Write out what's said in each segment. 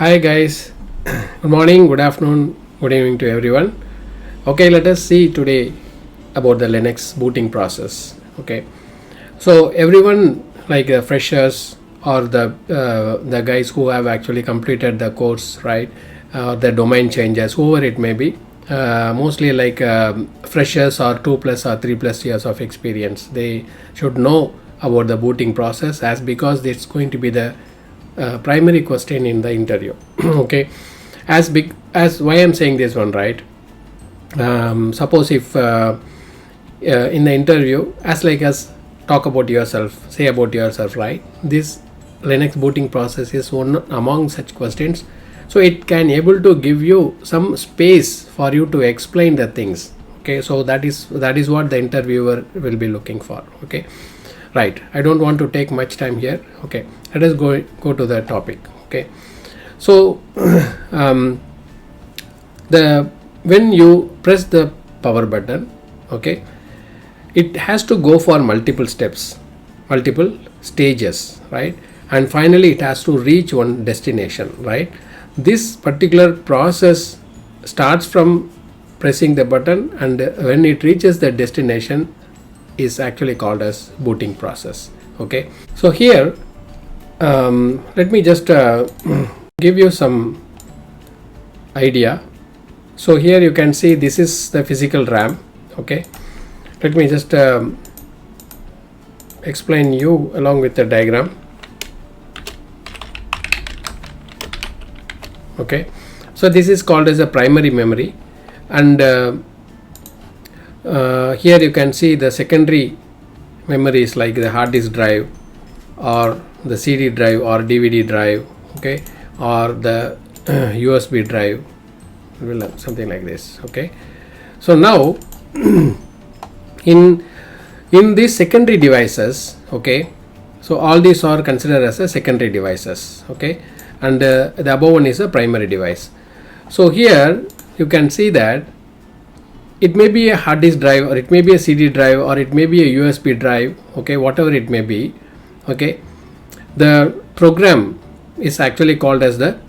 Hi guys, good morning, good afternoon, good evening to everyone. Okay, let us see today about the Linux booting process. Okay, so everyone like the freshers or the guys who have actually completed the course, right? The domain changes, whoever it may be, mostly like freshers or 2+ or 3+ years of experience, they should know about the booting process as because it's going to be the primary question in the interview. Okay, as big as why I'm saying this one, right? Suppose if in the interview, as talk about yourself, say about yourself, right? This Linux booting process is one among such questions, so it can able to give you some space for you to explain the things. Okay, so that is what the interviewer will be looking for. Okay, right, I don't want to take much time here. Okay, let us go to the topic. Okay, so when you press the power button, okay, it has to go for multiple steps, multiple stages, right? And finally it has to reach one destination, right? This particular process starts from pressing the button, and when it reaches the destination is actually called as booting process. Okay, so here let me just give you some idea. So here you can see this is the physical RAM. Okay, let me just explain you along with the diagram. Okay, so this is called as a primary memory, and here you can see the secondary memories like the hard disk drive or the CD drive or DVD drive, okay, or the USB drive, something like this. Okay, so now in these secondary devices, okay, so all these are considered as a secondary devices. Okay, and the above one is a primary device. So here you can see that it may be a hard disk drive, or it may be a CD drive, or it may be a USB drive. Okay, whatever it may be. Okay, the program is actually called as the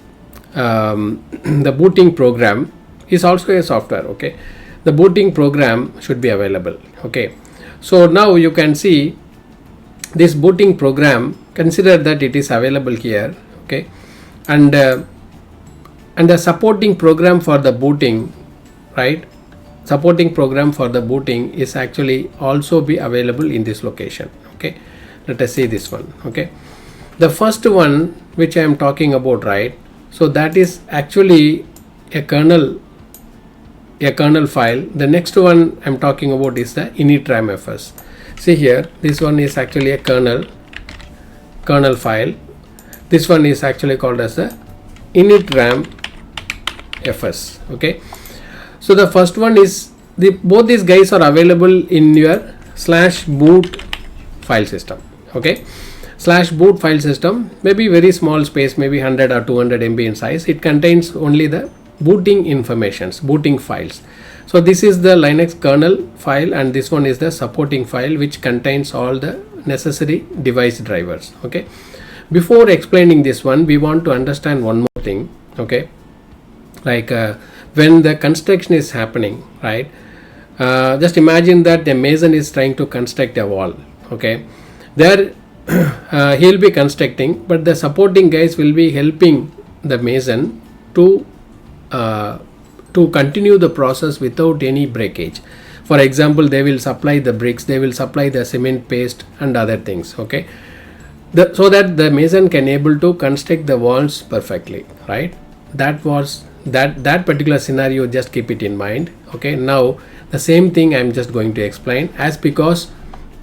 booting program is also a software. Okay, the booting program should be available. Okay, so now you can see this booting program, consider that it is available here. Okay, and the supporting program for the booting, right? Supporting program for the booting is actually also be available in this location. Okay, let us see this one. Okay, the first one which I am talking about, right? So that is actually a kernel file. The next one I'm talking about is the initramfs. See here, this one is actually a kernel file. This one is actually called as the initramfs. Okay, so the first one is both these guys are available in your /boot file system. Okay, /boot file system may be very small space, maybe 100 or 200 MB in size. It contains only the booting informations, booting files. So this is the Linux kernel file, and this one is the supporting file which contains all the necessary device drivers. Okay, before explaining this one, we want to understand one more thing. Okay, like when the construction is happening, right? Just imagine that the mason is trying to construct a wall. Okay, there he'll be constructing, but the supporting guys will be helping the mason to continue the process without any breakage. For example, they will supply the bricks, they will supply the cement paste and other things. Okay, so that the mason can able to construct the walls perfectly, right? That was that particular scenario, just keep it in mind. Okay, now the same thing I'm just going to explain, as because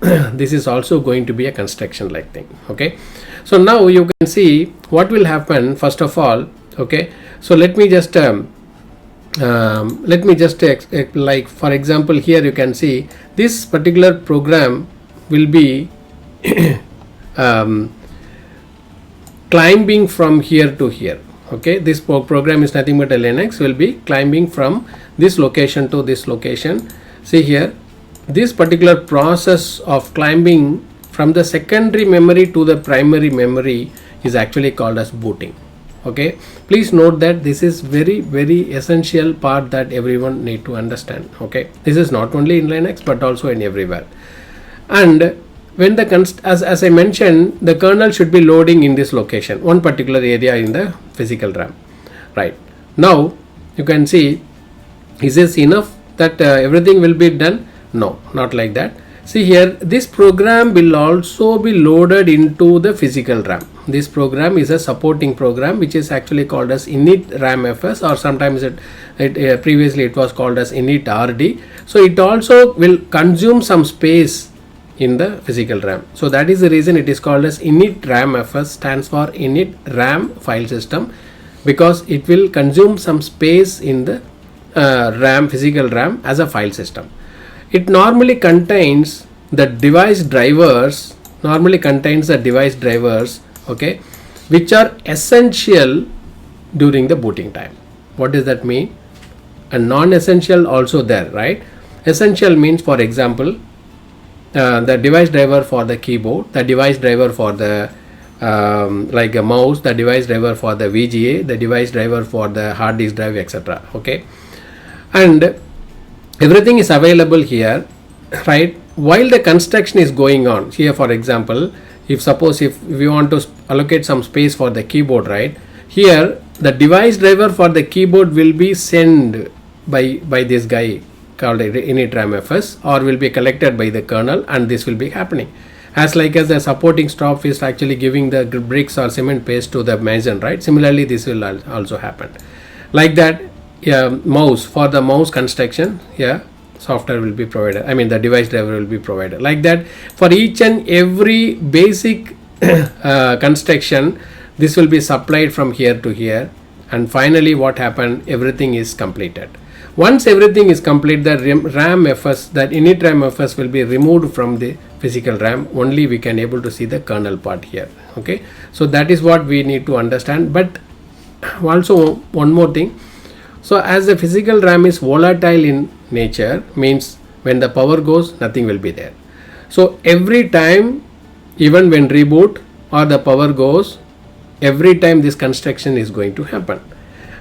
this is also going to be a construction like thing. Okay, so now you can see what will happen first of all. Okay, so let me just like for example, here you can see this particular program will be climbing from here to here. Okay, this program is nothing but a Linux, will be climbing from this location to this location. See here, this particular process of climbing from the secondary memory to the primary memory is actually called as booting. Okay, please note that this is very essential part that everyone need to understand. Okay, this is not only in Linux but also in everywhere. And when the as I mentioned, the kernel should be loading in this location, one particular area in the physical RAM. Right, now you can see, is this enough that everything will be done? No, not like that. See here, this program will also be loaded into the physical RAM. This program is a supporting program which is actually called as init RAM-fs, or sometimes previously it was called as init RD. So it also will consume some space in the physical RAM. So that is the reason it is called as init RAM-fs, stands for init RAM file system, because it will consume some space in the physical RAM as a file system. It normally contains the device drivers, okay, which are essential during the booting time. What does that mean? And non-essential also there, right? Essential means, for example, the device driver for the keyboard, the device driver for the like a mouse, the device driver for the VGA, the device driver for the hard disk drive, etc. Okay, and everything is available here, right, while the construction is going on. Here, for example, if we want to allocate some space for the keyboard, right, here the device driver for the keyboard will be sent by this guy called init RAM-fs, or will be collected by the kernel, and this will be happening as the supporting staff is actually giving the bricks or cement paste to the mason, right? Similarly, this will also happen like that. Mouse, for the mouse construction, software will be provided, I mean the device driver will be provided. Like that, for each and every basic construction, this will be supplied from here to here, and finally what happened, everything is completed. Once everything is complete, the RAM-fs, that init RAM-fs will be removed from the physical RAM. Only we can able to see the kernel part here. Okay, so that is what we need to understand. But also one more thing, so as the physical RAM is volatile in nature, means when the power goes, nothing will be there. So every time, even when reboot or the power goes, every time this construction is going to happen,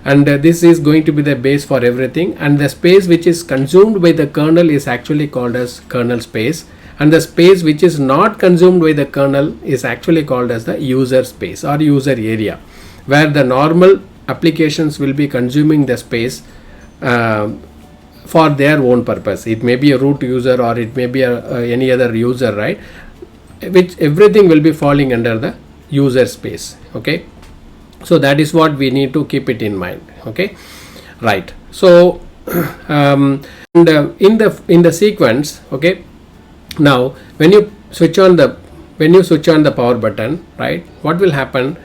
and this is going to be the base for everything. And the space which is consumed by the kernel is actually called as kernel space, and the space which is not consumed by the kernel is actually called as the user space or user area, where the normal applications will be consuming the space for their own purpose. It may be a root user, or it may be any other user, right, which everything will be falling under the user space. Okay, so that is what we need to keep it in mind. Okay, right. So and in the sequence, okay, now when you switch on the power button, right, what will happen?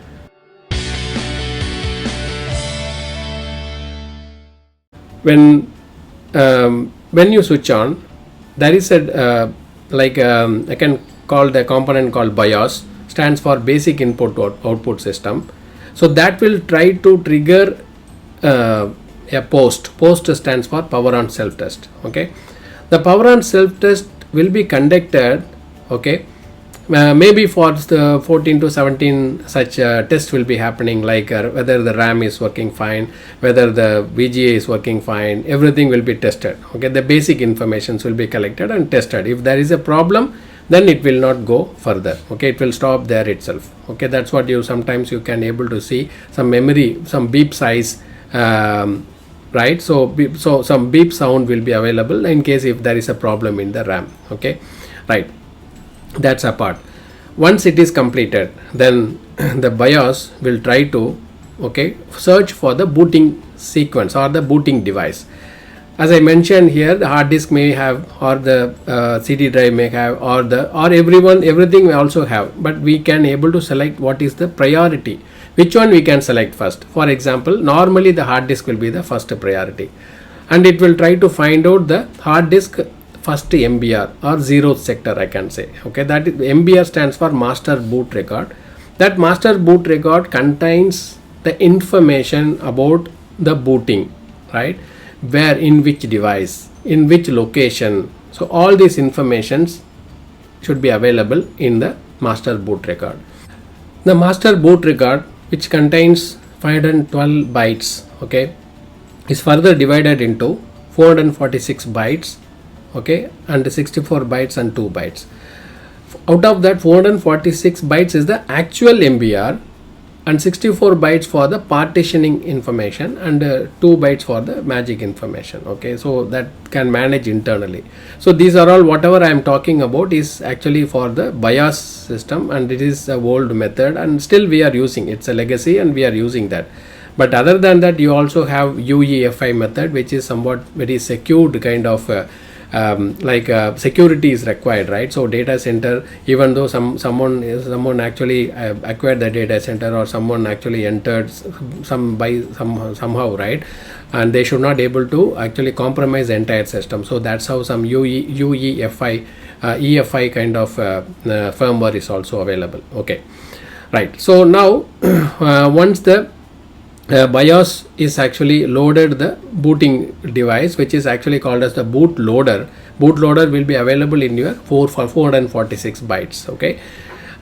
When you switch on, there is a I can call the component called BIOS, stands for basic input output system. So that will try to trigger a post stands for power on self test. Okay, the power on self test will be conducted. Okay, maybe for the 14 to 17 such tests will be happening, like whether the RAM is working fine, whether the VGA is working fine, everything will be tested. Okay, the basic informations will be collected and tested. If there is a problem, then it will not go further. Okay, it will stop there itself. Okay, that's what sometimes you can able to see some memory, some beep size, right? So some beep sound will be available in case if there is a problem in the RAM. Okay, right, that's a part. Once it is completed, then the BIOS will try to search for the booting sequence or the booting device. As I mentioned here, the hard disk may have, or the CD drive may have, or everything may also have, but we can able to select what is the priority, which one we can select first. For example, normally the hard disk will be the first priority, and it will try to find out the hard disk first MBR or zeroth sector, I can say. Okay, that is, MBR stands for master boot record. That master boot record contains the information about the booting, right? Where, in which device, in which location. So all these informations should be available in the master boot record. The master boot record, which contains 512 bytes, okay, is further divided into 446 bytes, okay, and 64 bytes and 2 bytes. Out of that, 446 bytes is the actual MBR and 64 bytes for the partitioning information and 2 bytes for the magic information, okay. So that can manage internally. So these are all, whatever I am talking about is actually for the BIOS system, and it is a old method and still we are using, it's a legacy and we are using that. But other than that, you also have UEFI method, which is somewhat very secured kind of security is required, right? So data center, even though someone actually acquired the data center, or someone actually entered somehow, right, and they should not able to actually compromise the entire system. So that's how some UEFI EFI kind of firmware is also available, okay, right. So now once the BIOS is actually loaded the booting device, which is actually called as the bootloader. Bootloader will be available in your 446 bytes, okay.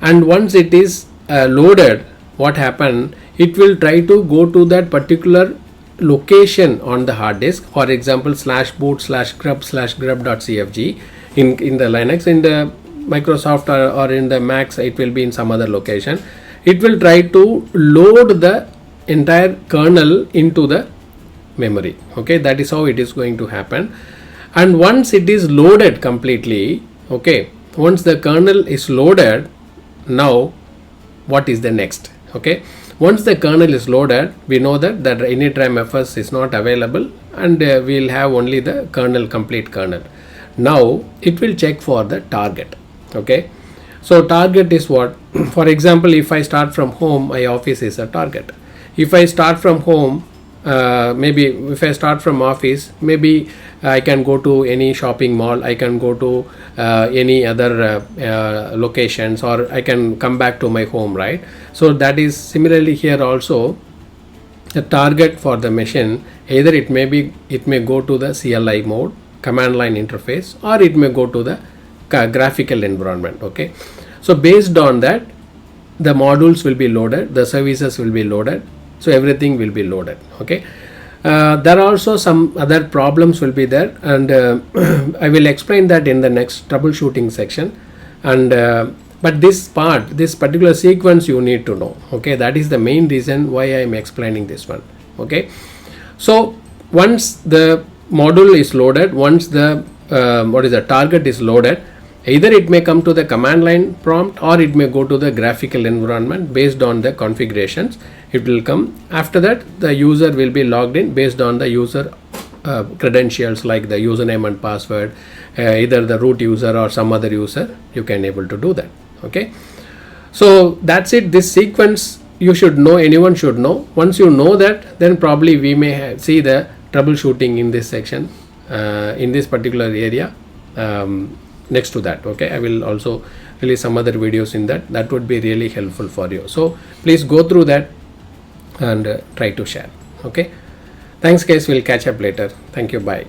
And once it is loaded, what happen? It will try to go to that particular location on the hard disk. For example, /boot/grub/grub.cfg in the Linux. In the Microsoft or in the Macs, it will be in some other location. It will try to load the entire kernel into the memory, okay. That is how it is going to happen. And once it is loaded completely, okay, once the kernel is loaded, now what is the next, okay. Once the kernel is loaded, we know that the initramfs is not available, and we'll have only the kernel, complete kernel. Now it will check for the target, okay. So target is what? For example, if I start from home, my office is a target. If I start from home, maybe if I start from office, maybe I can go to any shopping mall, I can go to any other locations, or I can come back to my home, right? So that is similarly here also the target for the machine. Either it may go to the CLI mode, command line interface, or it may go to the graphical environment, okay. So based on that, the modules will be loaded, the services will be loaded, so everything will be loaded, okay. There are also some other problems will be there, and I will explain that in the next troubleshooting section. And but this particular sequence you need to know, okay. That is the main reason why I am explaining this one, okay. So once the module is loaded, once the target is loaded, either it may come to the command line prompt, or it may go to the graphical environment. Based on the configurations, it will come. After that, the user will be logged in based on the user credentials, like the username and password, either the root user or some other user. You can able to do that, okay. So that's it. This sequence you should know, anyone should know. Once you know that, then probably we may see the troubleshooting in this section, in this particular area. Next to that, okay, I will also release some other videos in that would be really helpful for you. So please go through that and try to share, okay. Thanks guys, we'll catch up later. Thank you, bye.